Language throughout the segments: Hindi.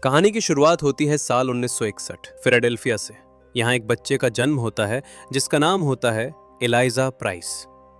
कहानी की शुरुआत होती है साल 1961 फिलाडेल्फिया से। यहाँ एक बच्चे का जन्म होता है जिसका नाम होता है एलाइजा प्राइस।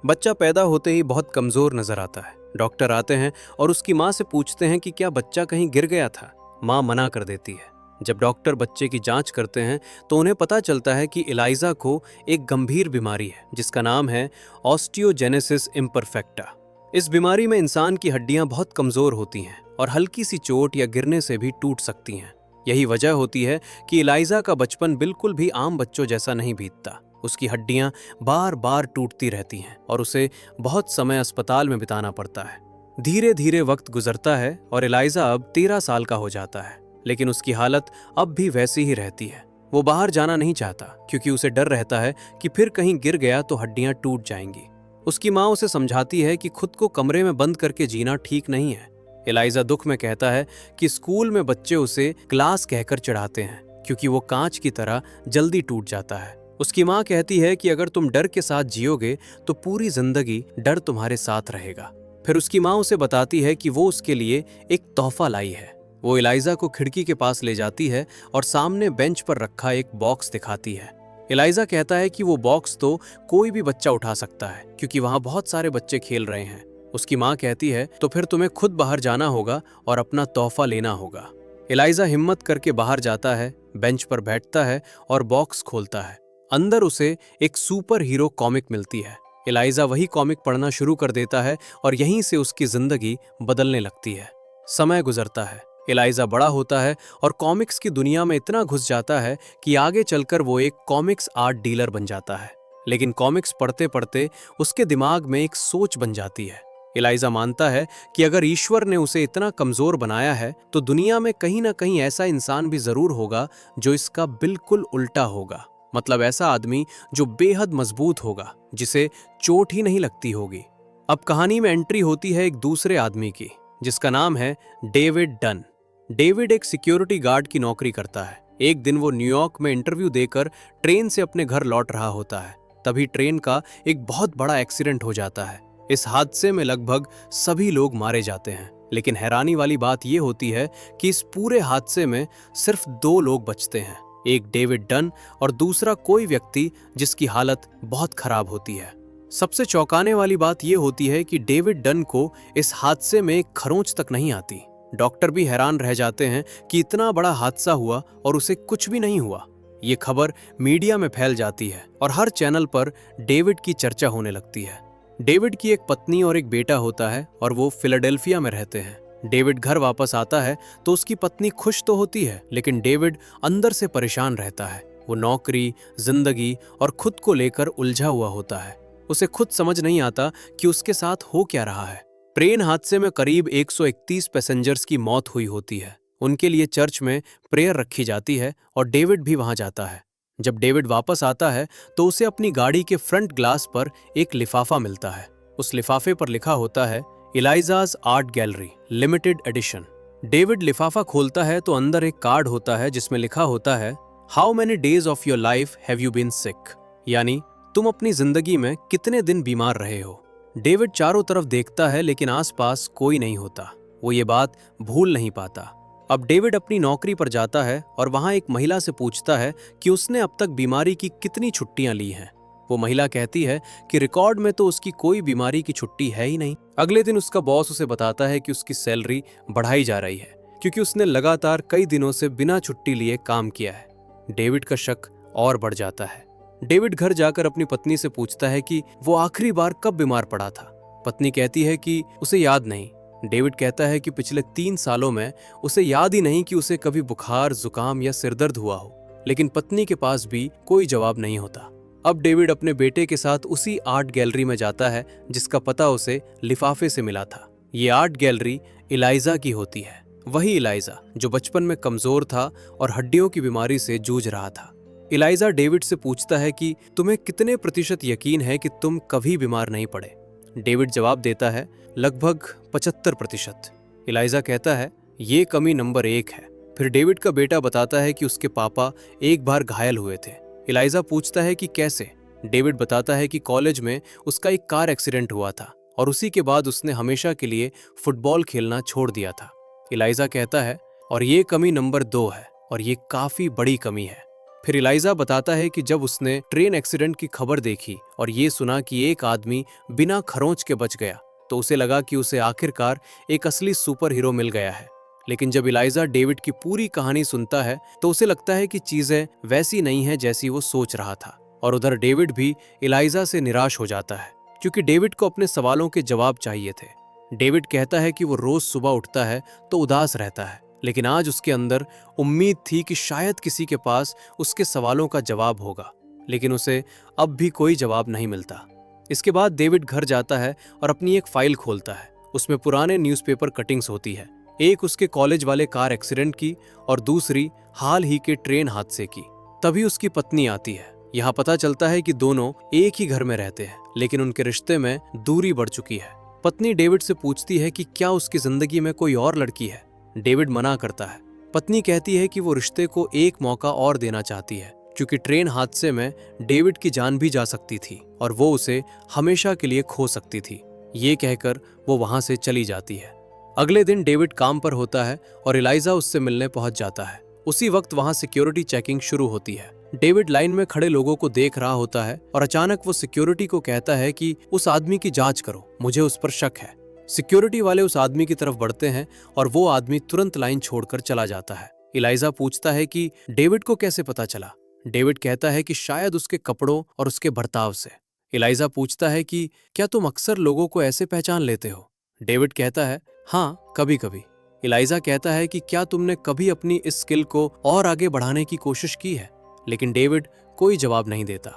बच्चा पैदा होते ही बहुत कमजोर नजर आता है। डॉक्टर आते हैं और उसकी माँ से पूछते हैं कि क्या बच्चा कहीं गिर गया था। माँ मना कर देती है। जब डॉक्टर बच्चे की जांच करते हैं तो उन्हें पता चलता है कि एलाइजा को एक गंभीर बीमारी है जिसका नाम है ऑस्टियोजेनेसिस इम्परफेक्टा। इस बीमारी में इंसान की हड्डियां बहुत कमजोर होती हैं और हल्की सी चोट या गिरने से भी टूट सकती हैं। यही वजह होती है कि एलाइजा का बचपन बिल्कुल भी आम बच्चों जैसा नहीं बीतता। उसकी हड्डियां बार बार टूटती रहती हैं और उसे बहुत समय अस्पताल में बिताना पड़ता है। धीरे धीरे वक्त गुजरता है और एलाइजा अब 13 साल का हो जाता है, लेकिन उसकी हालत अब भी वैसी ही रहती है। वो बाहर जाना नहीं चाहता क्योंकि उसे डर रहता है कि फिर कहीं गिर गया तो हड्डियां टूट जाएंगी। उसकी माँ उसे समझाती है कि खुद को कमरे में बंद करके जीना ठीक नहीं है। एलाइजा दुख में कहता है कि स्कूल में बच्चे उसे ग्लास कहकर चिढ़ाते हैं क्योंकि वो कांच की तरह जल्दी टूट जाता है। उसकी माँ कहती है कि अगर तुम डर के साथ जियोगे तो पूरी जिंदगी डर तुम्हारे साथ रहेगा। फिर उसकी माँ उसे बताती है कि वो उसके लिए एक तोहफा लाई है। वो एलाइजा को खिड़की के पास ले जाती है और सामने बेंच पर रखा एक बॉक्स दिखाती है। एलाइजा कहता है कि वो बॉक्स तो कोई भी बच्चा उठा सकता है क्योंकि वहां बहुत सारे बच्चे खेल रहे हैं। उसकी माँ कहती है तो फिर तुम्हें खुद बाहर जाना होगा और अपना तोहफा लेना होगा। एलाइजा हिम्मत करके बाहर जाता है, बेंच पर बैठता है और बॉक्स खोलता है। अंदर उसे एक सुपर हीरो कॉमिक मिलती है। एलाइजा वही कॉमिक पढ़ना शुरू कर देता है और यहीं से उसकी जिंदगी बदलने लगती है। समय गुजरता है, एलाइजा बड़ा होता है और कॉमिक्स की दुनिया में इतना घुस जाता है कि आगे चलकर वो एक कॉमिक्स आर्ट डीलर बन जाता है। लेकिन कॉमिक्स पढ़ते पढ़ते उसके दिमाग में एक सोच बन जाती है। एलाइजा मानता है कि अगर ईश्वर ने उसे इतना कमजोर बनाया है तो दुनिया में कहीं ना कहीं ऐसा इंसान भी जरूर होगा जो इसका बिल्कुल उल्टा होगा। मतलब ऐसा आदमी जो बेहद मजबूत होगा, जिसे चोट ही नहीं लगती होगी। अब कहानी में एंट्री होती है एक दूसरे आदमी की जिसका नाम है डेविड डन। डेविड एक सिक्योरिटी गार्ड की नौकरी करता है। एक दिन वो न्यूयॉर्क में इंटरव्यू देकर ट्रेन से अपने घर लौट रहा होता है। तभी ट्रेन का एक बहुत बड़ा एक्सीडेंट हो जाता है। इस हादसे में लगभग सभी लोग मारे जाते हैं, लेकिन हैरानी वाली बात यह होती है कि इस पूरे हादसे में सिर्फ 2 लोग बचते हैं, एक डेविड डन और दूसरा कोई व्यक्ति जिसकी हालत बहुत खराब होती है। सबसे चौंकाने वाली बात यह होती है कि डेविड डन को इस हादसे में एक खरोंच तक नहीं आती। डॉक्टर भी हैरान रह जाते हैं कि इतना बड़ा हादसा हुआ और उसे कुछ भी नहीं हुआ। ये खबर मीडिया में फैल जाती है और हर चैनल पर डेविड की चर्चा होने लगती है। डेविड की एक पत्नी और एक बेटा होता है और वो फिलाडेल्फिया में रहते हैं। डेविड घर वापस आता है तो उसकी पत्नी खुश तो होती है, लेकिन डेविड अंदर से परेशान रहता है। वो नौकरी, जिंदगी और खुद को लेकर उलझा हुआ होता है। उसे खुद समझ नहीं आता कि उसके साथ हो क्या रहा है। ट्रेन हादसे में करीब 131 पैसेंजर्स की मौत हुई होती है। उनके लिए चर्च में प्रेयर रखी जाती है और डेविड भी वहां जाता है। जब डेविड वापस आता है तो उसे अपनी गाड़ी के फ्रंट ग्लास पर एक लिफाफा मिलता है। उस लिफाफे पर लिखा होता है Eliza's art gallery limited edition. David लिफाफा खोलता है तो अंदर एक कार्ड होता है जिसमें लिखा होता है how many days of your life have you been sick, यानी तुम अपनी जिंदगी में कितने दिन बीमार रहे हो। डेविड चारों तरफ देखता है लेकिन आसपास कोई नहीं होता। वो ये बात भूल नहीं पाता। अब डेविड अपनी नौकरी पर जाता है और वहां एक महिला से पूछता है कि उसने अब तक बीमारी की कितनी छुट्टियां ली हैं। वो महिला कहती है कि रिकॉर्ड में तो उसकी कोई बीमारी की छुट्टी है ही नहीं। अगले दिन उसका बॉस उसे बताता है कि उसकी सैलरी बढ़ाई जा रही है क्योंकि उसने लगातार कई दिनों से बिना छुट्टी लिए काम किया है। डेविड का शक और बढ़ जाता है। डेविड घर जाकर अपनी पत्नी से पूछता है कि वो आखिरी बार कब बीमार पड़ा था। पत्नी कहती है कि उसे याद नहीं। डेविड कहता है कि पिछले 3 सालों में उसे याद ही नहीं कि उसे कभी बुखार, जुकाम या सिरदर्द हुआ हो, लेकिन पत्नी के पास भी कोई जवाब नहीं होता। अब डेविड अपने बेटे के साथ उसी आर्ट गैलरी में जाता है जिसका पता उसे लिफाफे से मिला था। ये आर्ट गैलरी एलाइजा की होती है, वही एलाइजा जो बचपन में कमजोर था और हड्डियों की बीमारी से जूझ रहा था। एलाइजा डेविड से पूछता है कि तुम्हें कितने प्रतिशत यकीन है कि तुम कभी बीमार नहीं पड़े। डेविड जवाब देता है लगभग 75%। एलाइजा कहता है ये कमी नंबर 1 है। फिर डेविड का बेटा बताता है कि उसके पापा एक बार घायल हुए थे। एलाइजा पूछता है कि कैसे। डेविड बताता है कि कॉलेज में उसका एक कार एक्सीडेंट हुआ था और उसी के बाद उसने हमेशा के लिए फुटबॉल खेलना छोड़ दिया था। एलाइजा कहता है और ये कमी नंबर 2 है और ये काफी बड़ी कमी है। फिर इलाइजा बताता है कि जब उसने ट्रेन एक्सीडेंट की खबर देखी और ये सुना कि एक आदमी बिना खरोंच के बच गया, तो उसे लगा कि उसे आखिरकार एक असली सुपर हीरो मिल गया है। लेकिन जब इलाइजा डेविड की पूरी कहानी सुनता है तो उसे लगता है कि चीजें वैसी नहीं है जैसी वो सोच रहा था। और उधर डेविड भी इलाइजा से निराश हो जाता है, क्योंकि डेविड को अपने सवालों के जवाब चाहिए थे। डेविड कहता है कि वो रोज सुबह उठता है तो उदास रहता है, लेकिन आज उसके अंदर उम्मीद थी कि शायद किसी के पास उसके सवालों का जवाब होगा, लेकिन उसे अब भी कोई जवाब नहीं मिलता। इसके बाद डेविड घर जाता है और अपनी एक फाइल खोलता है। उसमें पुराने न्यूज़पेपर कटिंग्स होती है, एक उसके कॉलेज वाले कार एक्सीडेंट की और दूसरी हाल ही के ट्रेन हादसे की। तभी उसकी पत्नी आती है। यहाँ पता चलता है कि दोनों एक ही घर में रहते हैं, लेकिन उनके रिश्ते में दूरी बढ़ चुकी है। पत्नी डेविड से पूछती है कि क्या उसकी जिंदगी में कोई और लड़की है। डेविड मना करता है। पत्नी कहती है कि वो रिश्ते को एक मौका और देना चाहती है, क्योंकि ट्रेन हादसे में डेविड की जान भी जा सकती थी और वो उसे हमेशा के लिए खो सकती थी। ये कहकर वो वहां से चली जाती है। अगले दिन डेविड काम पर होता है और इलाइजा उससे मिलने पहुंच जाता है। उसी वक्त वहां सिक्योरिटी चेकिंग शुरू होती है। डेविड लाइन में खड़े लोगों को देख रहा होता है और अचानक वो सिक्योरिटी को कहता है कि उस आदमी की जांच करो, मुझे उस पर शक है। सिक्योरिटी वाले उस आदमी की तरफ बढ़ते हैं और वो आदमी तुरंत लाइन छोड़कर चला जाता है। इलाइजा पूछता है कि डेविड को कैसे पता चला। डेविड कहता है कि शायद उसके कपड़ों और उसके बर्ताव से। इलाइजा पूछता है कि क्या तुम अक्सर लोगों को ऐसे पहचान लेते हो। डेविड कहता है, हाँ, कभी कभी। इलाइजा कहता है कि क्या तुमने कभी अपनी इस स्किल को और आगे बढ़ाने की कोशिश की है। लेकिन डेविड कोई जवाब नहीं देता।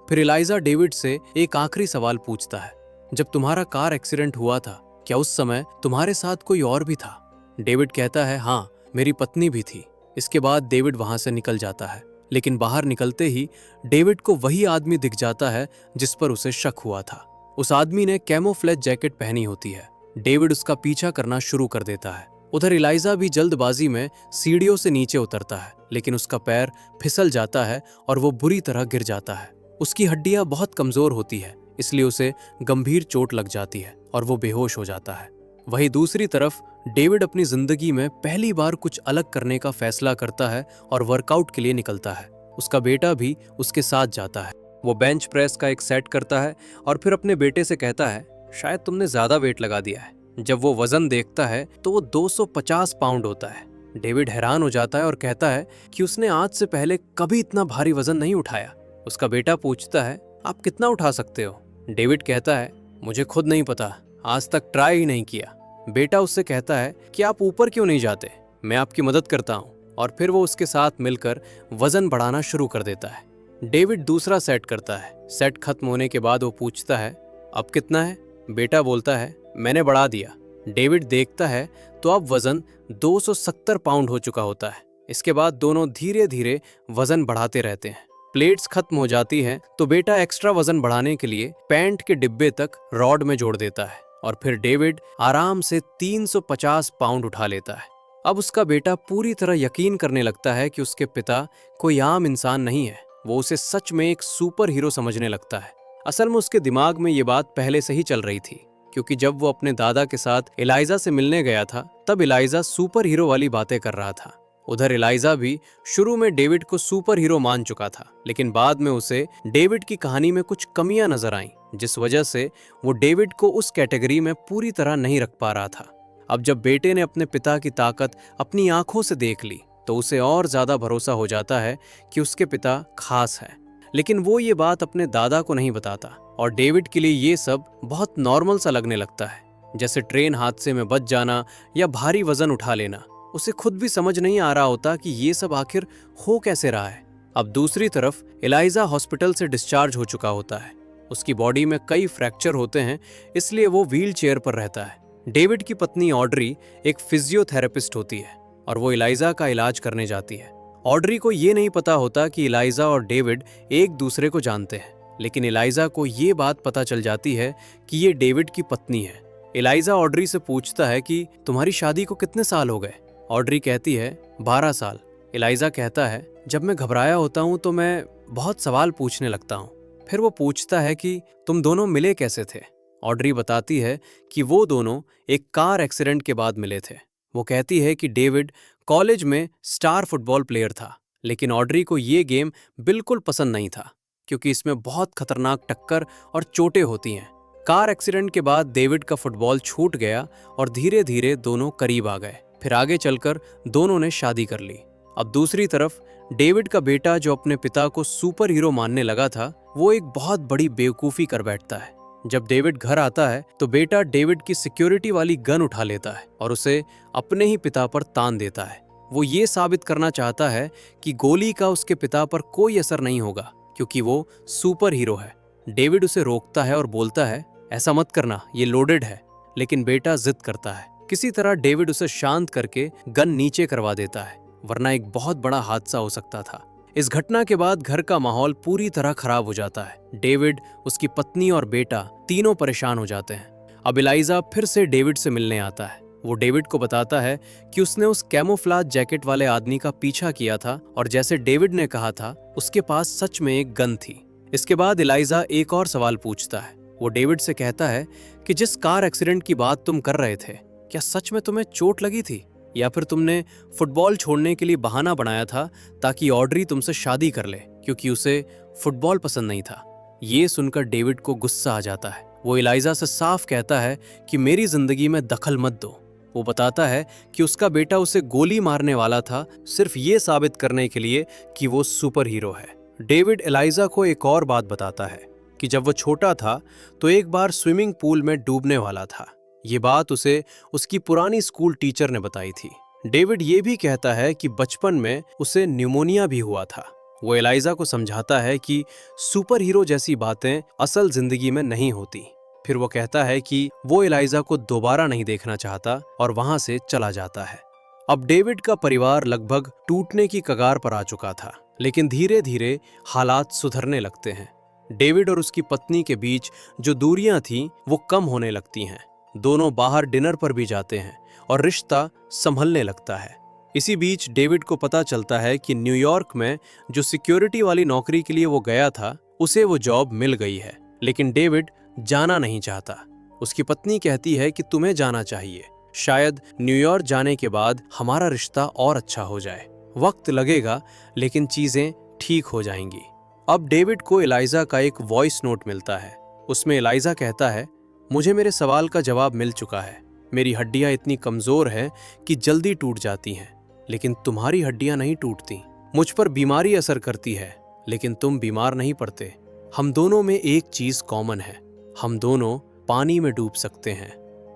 फिर इलाइजा डेविड से एक आखिरी सवाल पूछता है, जब तुम्हारा कार एक्सीडेंट हुआ था क्या उस समय तुम्हारे साथ कोई और भी था। डेविड कहता है, हाँ, मेरी पत्नी भी थी। इसके बाद डेविड वहां से निकल जाता है, लेकिन बाहर निकलते ही डेविड को वही आदमी दिख जाता है जिस पर उसे शक हुआ था। उस आदमी ने कैमोफ्लेज जैकेट पहनी होती है। डेविड उसका पीछा करना शुरू कर देता है। उधर इलाइजा भी जल्दबाजी में सीढ़ियों से नीचे उतरता है, लेकिन उसका पैर फिसल जाता है और वो बुरी तरह गिर जाता है। उसकी हड्डियां बहुत कमजोर होती है, इसलिए उसे गंभीर चोट लग जाती है और वो बेहोश हो जाता है। वहीं दूसरी तरफ डेविड अपनी जिंदगी में पहली बार कुछ अलग करने का फैसला करता है और वर्कआउट के लिए निकलता है। उसका बेटा भी उसके साथ जाता है। वो बेंच प्रेस का एक सेट करता है और फिर अपने बेटे से कहता है, शायद तुमने ज्यादा वेट लगा दिया है। जब वो वजन देखता है तो वो 250 पाउंड होता है। डेविड हैरान हो जाता है और कहता है कि उसने आज से पहले कभी इतना भारी वजन नहीं उठाया। उसका बेटा पूछता है, आप कितना उठा सकते हो। डेविड कहता है, मुझे खुद नहीं पता, आज तक ट्राई ही नहीं किया। बेटा उससे कहता है कि आप ऊपर क्यों नहीं जाते, मैं आपकी मदद करता हूँ। और फिर वो उसके साथ मिलकर वजन बढ़ाना शुरू कर देता है। डेविड दूसरा सेट करता है। सेट खत्म होने के बाद वो पूछता है, अब कितना है। बेटा बोलता है, मैंने बढ़ा दिया। डेविड देखता है तो अब वजन 270 पाउंड हो चुका होता है। इसके बाद दोनों धीरे धीरे वजन बढ़ाते रहते हैं। प्लेट्स खत्म हो जाती हैं तो बेटा एक्स्ट्रा वजन बढ़ाने के लिए पैंट के डिब्बे तक रॉड में जोड़ देता है और फिर डेविड आराम से 350 पाउंड उठा लेता है। अब उसका बेटा पूरी तरह यकीन करने लगता है कि उसके पिता कोई आम इंसान नहीं है। वो उसे सच में एक सुपर हीरो समझने लगता है। असल में उसके दिमाग में ये बात पहले से ही चल रही थी, क्योंकि जब वो अपने दादा के साथ इलाइजा से मिलने गया था तब इलाइजा सुपर हीरो वाली बातें कर रहा था। उधर इलाइजा भी शुरू में डेविड को सुपर हीरो मान चुका था, लेकिन बाद में उसे डेविड की कहानी में कुछ कमियां नजर आईं, जिस वजह से वो डेविड को उस कैटेगरी में पूरी तरह नहीं रख पा रहा था। अब जब बेटे ने अपने पिता की ताकत अपनी आंखों से देख ली तो उसे और ज्यादा भरोसा हो जाता है कि उसके पिता खास है। लेकिन वो ये बात अपने दादा को नहीं बताता और डेविड के लिए ये सब बहुत नॉर्मल सा लगने लगता है, जैसे ट्रेन हादसे में बच जाना या भारी वजन उठा लेना। उसे खुद भी समझ नहीं आ रहा होता कि ये सब आखिर हो कैसे रहा है। अब दूसरी तरफ इलाइजा हॉस्पिटल से डिस्चार्ज हो चुका होता है। उसकी बॉडी में कई फ्रैक्चर होते हैं, इसलिए वो व्हील चेयर पर रहता है। डेविड की पत्नी ऑड्री एक फिजियोथेरेपिस्ट होती है और वो इलाइजा का इलाज करने जाती है। ऑड्री को ये नहीं पता होता कि इलाइजा और डेविड एक दूसरे को जानते हैं, लेकिन इलाइजा को ये बात पता चल जाती है कि ये डेविड की पत्नी है। इलाइजा ऑड्री से पूछता है कि तुम्हारी शादी को कितने साल हो गए। ऑड्री कहती है 12 साल। इलाइजा कहता है, जब मैं घबराया होता हूँ तो मैं बहुत सवाल पूछने लगता हूँ। फिर वो पूछता है कि तुम दोनों मिले कैसे थे। ऑड्री बताती है कि वो दोनों एक कार एक्सीडेंट के बाद मिले थे। वो कहती है कि डेविड कॉलेज में स्टार फुटबॉल प्लेयर था, लेकिन ऑड्री को ये गेम बिल्कुल पसंद नहीं था क्योंकि इसमें बहुत खतरनाक टक्कर और चोटें होती हैं। कार एक्सीडेंट के बाद डेविड का फुटबॉल छूट गया और धीरे धीरे दोनों करीब आ गए। फिर आगे चलकर दोनों ने शादी कर ली। अब दूसरी तरफ डेविड का बेटा, जो अपने पिता को सुपर हीरो मानने लगा था, वो एक बहुत बड़ी बेवकूफ़ी कर बैठता है। जब डेविड घर आता है तो बेटा डेविड की सिक्योरिटी वाली गन उठा लेता है और उसे अपने ही पिता पर तान देता है। वो ये साबित करना चाहता है कि गोली का उसके पिता पर कोई असर नहीं होगा क्योंकि वो सुपर हीरो है। डेविड उसे रोकता है और बोलता है, ऐसा मत करना, ये लोडेड है। लेकिन बेटा जिद करता है। किसी तरह डेविड उसे शांत करके गन नीचे करवा देता है, वरना एक बहुत बड़ा हादसा हो सकता था। इस घटना के बाद घर का माहौल पूरी तरह खराब हो जाता है। डेविड, उसकी पत्नी और बेटा तीनों परेशान हो जाते हैं। अब एलाइजा फिर से डेविड से मिलने आता है। वो डेविड को बताता है कि उसने उस कैमोफ्लेज जैकेट वाले आदमी का पीछा किया था और जैसे डेविड ने कहा था, उसके पास सच में एक गन थी। इसके बाद एलाइजा एक और सवाल पूछता है। वो डेविड से कहता है कि जिस कार एक्सीडेंट की बात तुम कर रहे थे, क्या सच में तुम्हें चोट लगी थी या फिर तुमने फुटबॉल छोड़ने के लिए बहाना बनाया था ताकि ऑड्री तुमसे शादी कर ले क्योंकि उसे फुटबॉल पसंद नहीं था। ये सुनकर डेविड को गुस्सा आ जाता है। वो एलाइजा से साफ कहता है कि मेरी जिंदगी में दखल मत दो। वो बताता है कि उसका बेटा उसे गोली मारने वाला था, सिर्फ ये साबित करने के लिए कि वो सुपर हीरो है। डेविड एलाइजा को एक और बात बताता है कि जब वो छोटा था तो एक बार स्विमिंग पूल में डूबने वाला था। ये बात उसे उसकी पुरानी स्कूल टीचर ने बताई थी। डेविड ये भी कहता है कि बचपन में उसे न्यूमोनिया भी हुआ था। वो एलाइजा को समझाता है कि सुपर हीरो जैसी बातें असल जिंदगी में नहीं होती। फिर वो कहता है कि वो एलाइजा को दोबारा नहीं देखना चाहता और वहां से चला जाता है। अब डेविड का परिवार लगभग टूटने की कगार पर आ चुका था, लेकिन धीरे धीरे हालात सुधरने लगते हैं। डेविड और उसकी पत्नी के बीच जो दूरियां थीं वो कम होने लगती हैं। दोनों बाहर डिनर पर भी जाते हैं और रिश्ता संभलने लगता है। इसी बीच डेविड को पता चलता है कि न्यूयॉर्क में जो सिक्योरिटी वाली नौकरी के लिए वो गया था, उसे वो जॉब मिल गई है। लेकिन डेविड जाना नहीं चाहता। उसकी पत्नी कहती है कि तुम्हें जाना चाहिए, शायद न्यूयॉर्क जाने के बाद हमारा रिश्ता और अच्छा हो जाए। वक्त लगेगा लेकिन चीजें ठीक हो जाएंगी। अब डेविड को एलाइजा का एक वॉइस नोट मिलता है। उसमें एलाइजा कहता है, मुझे मेरे सवाल का जवाब मिल चुका है। मेरी हड्डियां इतनी कमजोर हैं कि जल्दी टूट जाती हैं, लेकिन तुम्हारी हड्डियां नहीं टूटती। मुझ पर बीमारी असर करती है, लेकिन तुम बीमार नहीं पड़ते। हम दोनों में एक चीज कॉमन है, हम दोनों पानी में डूब सकते हैं।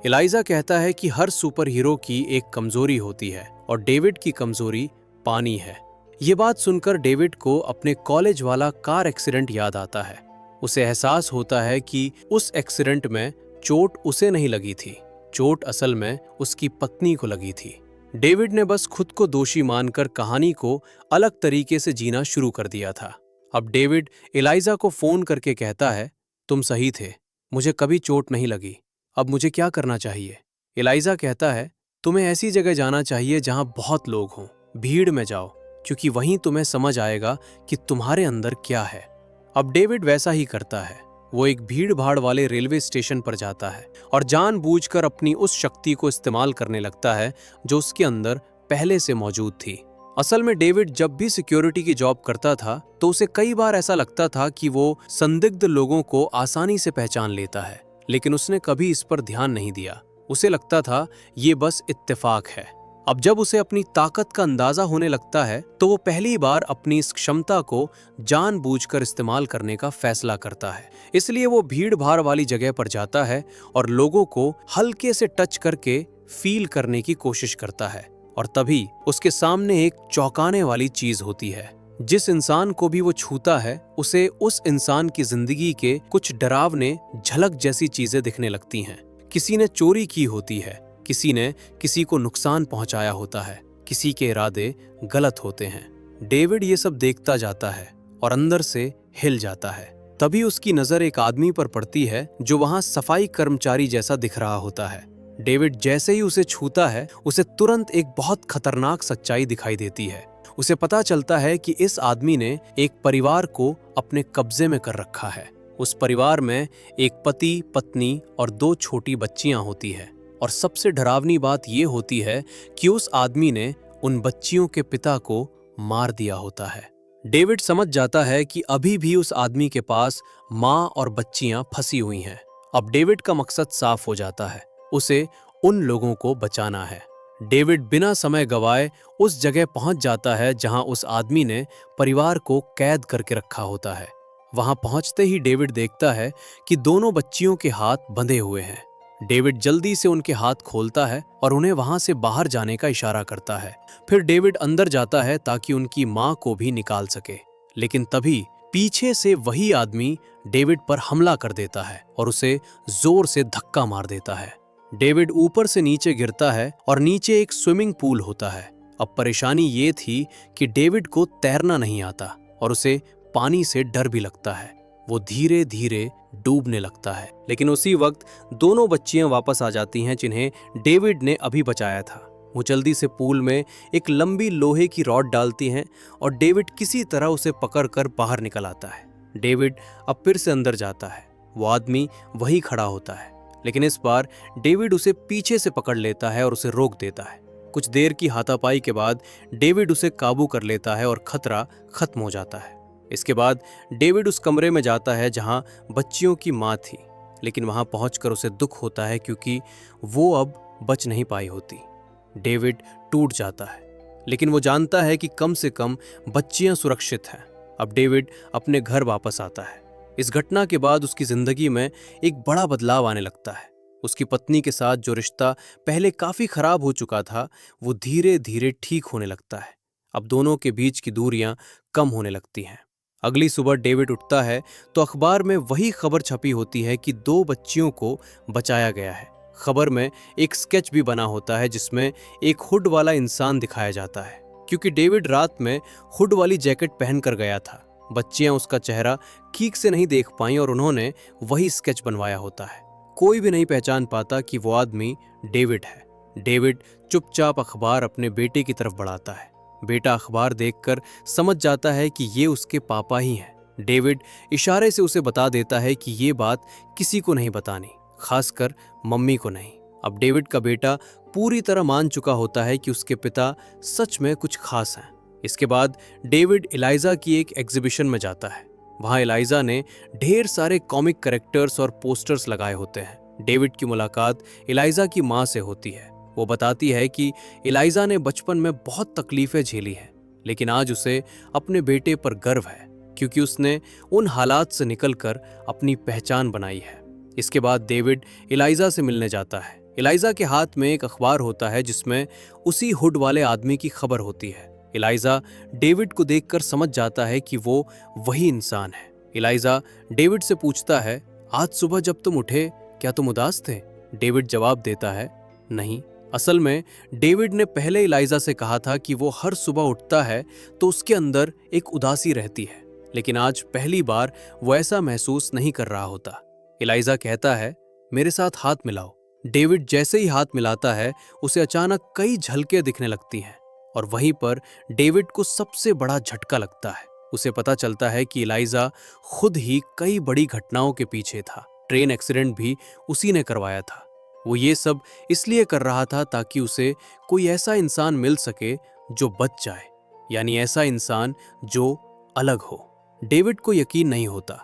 एलाइजा कहता है कि हर सुपर हीरो की एक कमजोरी होती है और डेविड की कमजोरी पानी है। ये बात सुनकर डेविड को अपने कॉलेज वाला कार एक्सीडेंट याद आता है। उसे एहसास होता है कि उस एक्सीडेंट में चोट उसे नहीं लगी थी, चोट असल में उसकी पत्नी को लगी थी। डेविड ने बस खुद को दोषी मानकर कहानी को अलग तरीके से जीना शुरू कर दिया था। अब डेविड एलाइजा को फोन करके कहता है, तुम सही थे, मुझे कभी चोट नहीं लगी। अब मुझे क्या करना चाहिए? एलाइजा कहता है, तुम्हें ऐसी जगह जाना चाहिए जहां बहुत लोग हों, भीड़ में जाओ, क्योंकि वहीं तुम्हें समझ आएगा कि तुम्हारे अंदर क्या है। अब डेविड वैसा ही करता है। वो एक भीड़ भाड़ वाले रेलवे स्टेशन पर जाता है और जानबूझकर अपनी उस शक्ति को इस्तेमाल करने लगता है जो उसके अंदर पहले से मौजूद थी। असल में डेविड जब भी सिक्योरिटी की जॉब करता था तो उसे कई बार ऐसा लगता था कि वो संदिग्ध लोगों को आसानी से पहचान लेता है, लेकिन उसने कभी इस पर ध्यान नहीं दिया। उसे लगता था ये बस इत्तेफाक है। अब जब उसे अपनी ताकत का अंदाजा होने लगता है तो वो पहली बार अपनी इस क्षमता को जानबूझकर इस्तेमाल करने का फैसला करता है। इसलिए वो भीड़ भाड़ वाली जगह पर जाता है और लोगों को हल्के से टच करके फील करने की कोशिश करता है। और तभी उसके सामने एक चौंकाने वाली चीज होती है। जिस इंसान को भी वो छूता है उसे उस इंसान की जिंदगी के कुछ डरावने झलक जैसी चीजें दिखने लगती हैं। किसी ने चोरी की होती है, किसी ने किसी को नुकसान पहुंचाया होता है, किसी के इरादे गलत होते हैं। डेविड ये सब देखता जाता है और अंदर से हिल जाता है। तभी उसकी नजर एक आदमी पर पड़ती है जो वहां सफाई कर्मचारी जैसा दिख रहा होता है। डेविड जैसे ही उसे छूता है उसे तुरंत एक बहुत खतरनाक सच्चाई दिखाई देती है। उसे पता चलता है कि इस आदमी ने एक परिवार को अपने कब्जे में कर रखा है। उस परिवार में एक पति, पत्नी और 2 छोटी बच्चियां होती है। और सबसे डरावनी बात यह होती है कि उस आदमी ने उन बच्चियों के पिता को मार दिया होता है। डेविड समझ जाता है कि अभी भी उस आदमी के पास माँ और बच्चियां फंसी हुई हैं। अब डेविड का मकसद साफ हो जाता है, उसे उन लोगों को बचाना है। डेविड बिना समय गवाए उस जगह पहुंच जाता है जहां उस आदमी ने परिवार को कैद करके रखा होता है। वहां पहुंचते ही डेविड देखता है कि दोनों बच्चियों के हाथ बंधे हुए हैं। डेविड जल्दी से उनके हाथ खोलता है और उन्हें वहां से बाहर जाने का इशारा करता है। फिर डेविड अंदर जाता है ताकि उनकी मां को भी निकाल सके, लेकिन तभी पीछे से वही आदमी डेविड पर हमला कर देता है और उसे जोर से धक्का मार देता है। डेविड ऊपर से नीचे गिरता है और नीचे एक स्विमिंग पूल होता है। अब परेशानी ये थी कि डेविड को तैरना नहीं आता और उसे पानी से डर भी लगता है। वो धीरे धीरे डूबने लगता है, लेकिन उसी वक्त दोनों बच्चियां वापस आ जाती हैं जिन्हें डेविड ने अभी बचाया था। वो जल्दी से पूल में एक लंबी लोहे की रॉड डालती हैं और डेविड किसी तरह उसे पकड़कर बाहर निकल आता है। डेविड अब फिर से अंदर जाता है। वो आदमी वहीं खड़ा होता है, लेकिन इस बार डेविड उसे पीछे से पकड़ लेता है और उसे रोक देता है। कुछ देर की हाथापाई के बाद डेविड उसे काबू कर लेता है और खतरा खत्म हो जाता है। इसके बाद डेविड उस कमरे में जाता है जहां बच्चियों की मां थी, लेकिन वहां पहुंचकर उसे दुख होता है क्योंकि वो अब बच नहीं पाई होती। डेविड टूट जाता है, लेकिन वो जानता है कि कम से कम बच्चियां सुरक्षित हैं। अब डेविड अपने घर वापस आता है। इस घटना के बाद उसकी जिंदगी में एक बड़ा बदलाव आने लगता है। उसकी पत्नी के साथ जो रिश्ता पहले काफी खराब हो चुका था, वो धीरे धीरे ठीक होने लगता है। अब दोनों के बीच की दूरियां कम होने लगती हैं। अगली सुबह डेविड उठता है तो अखबार में वही खबर छपी होती है कि 2 बच्चियों को बचाया गया है। खबर में एक स्केच भी बना होता है जिसमें एक हुड वाला इंसान दिखाया जाता है। क्योंकि डेविड रात में हुड वाली जैकेट पहनकर गया था, बच्चियां उसका चेहरा ठीक से नहीं देख पाईं और उन्होंने वही स्केच बनवाया होता है। कोई भी नहीं पहचान पाता कि वो आदमी डेविड है। डेविड चुपचाप अखबार अपने बेटे की तरफ बढ़ाता है। बेटा अखबार देखकर समझ जाता है कि ये उसके पापा ही हैं। डेविड इशारे से उसे बता देता है कि ये बात किसी को नहीं बतानी, खासकर मम्मी को नहीं। अब डेविड का बेटा पूरी तरह मान चुका होता है कि उसके पिता सच में कुछ खास हैं। इसके बाद डेविड एलाइजा की एक एग्जीबिशन में जाता है। वहां एलाइजा ने ढेर सारे कॉमिक कैरेक्टर्स और पोस्टर्स लगाए होते हैं। डेविड की मुलाकात एलाइजा की मां से होती है। वो बताती है कि एलाइजा ने बचपन में बहुत तकलीफें झेली हैं, लेकिन आज उसे अपने बेटे पर गर्व है क्योंकि उसने उन हालात से निकलकर अपनी पहचान बनाई है। इसके बाद डेविड एलाइजा से मिलने जाता है। एलाइजा के हाथ में एक अखबार होता है जिसमें उसी हुड वाले आदमी की खबर होती है। एलाइजा डेविड को देखकर समझ जाता है कि वो वही इंसान है। एलाइजा डेविड से पूछता है, आज सुबह जब तुम उठे क्या तुम उदास थे? डेविड जवाब देता है, नहीं। असल में डेविड ने पहले एलाइजा से कहा था कि वो हर सुबह उठता है तो उसके अंदर एक उदासी रहती है, लेकिन आज पहली बार वो ऐसा महसूस नहीं कर रहा होता। एलाइजा कहता है, मेरे साथ हाथ मिलाओ। डेविड जैसे ही हाथ मिलाता है उसे अचानक कई झलकें दिखने लगती हैं और वहीं पर डेविड को सबसे बड़ा झटका लगता है। उसे पता चलता है कि एलाइजा खुद ही कई बड़ी घटनाओं के पीछे था। ट्रेन एक्सीडेंट भी उसी ने करवाया था। वो ये सब इसलिए कर रहा था ताकि उसे कोई ऐसा इंसान मिल सके जो बच जाए, यानी ऐसा इंसान जो अलग हो। डेविड को यकीन नहीं होता,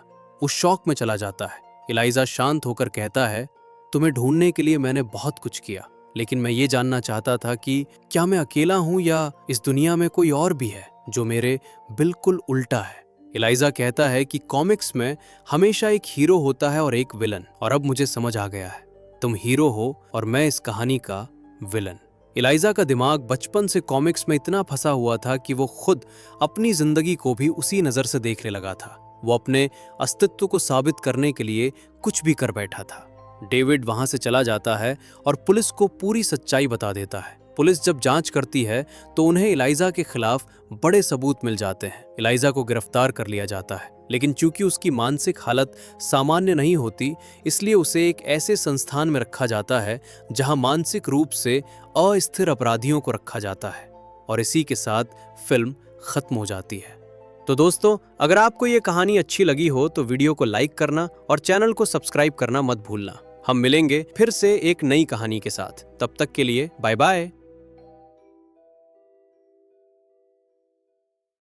वो शॉक में चला जाता है। एलाइजा शांत होकर कहता है, तुम्हें ढूंढने के लिए मैंने बहुत कुछ किया, लेकिन मैं ये जानना चाहता था कि क्या मैं अकेला हूं या इस दुनिया में कोई और भी है जो मेरे बिल्कुल उल्टा है। एलाइजा कहता है कि कॉमिक्स में हमेशा एक हीरो होता है और एक विलन, और अब मुझे समझ आ गया है, तुम हीरो हो और मैं इस कहानी का विलन। एलाइजा का दिमाग बचपन से कॉमिक्स में इतना फंसा हुआ था कि वो खुद अपनी जिंदगी को भी उसी नजर से देखने लगा था। वो अपने अस्तित्व को साबित करने के लिए कुछ भी कर बैठा था। डेविड वहां से चला जाता है और पुलिस को पूरी सच्चाई बता देता है। पुलिस जब जांच करती है तो उन्हें एलाइजा के खिलाफ बड़े सबूत मिल जाते हैं। एलाइजा को गिरफ्तार कर लिया जाता है, लेकिन चूंकि उसकी मानसिक हालत सामान्य नहीं होती, इसलिए उसे एक ऐसे संस्थान में रखा जाता है जहां मानसिक रूप से अस्थिर अपराधियों को रखा जाता है। और इसी के साथ फिल्म खत्म हो जाती है। तो दोस्तों, अगर आपको ये कहानी अच्छी लगी हो तो वीडियो को लाइक करना और चैनल को सब्सक्राइब करना मत भूलना। हम मिलेंगे फिर से एक नई कहानी के साथ। तब तक के लिए बाय बाय।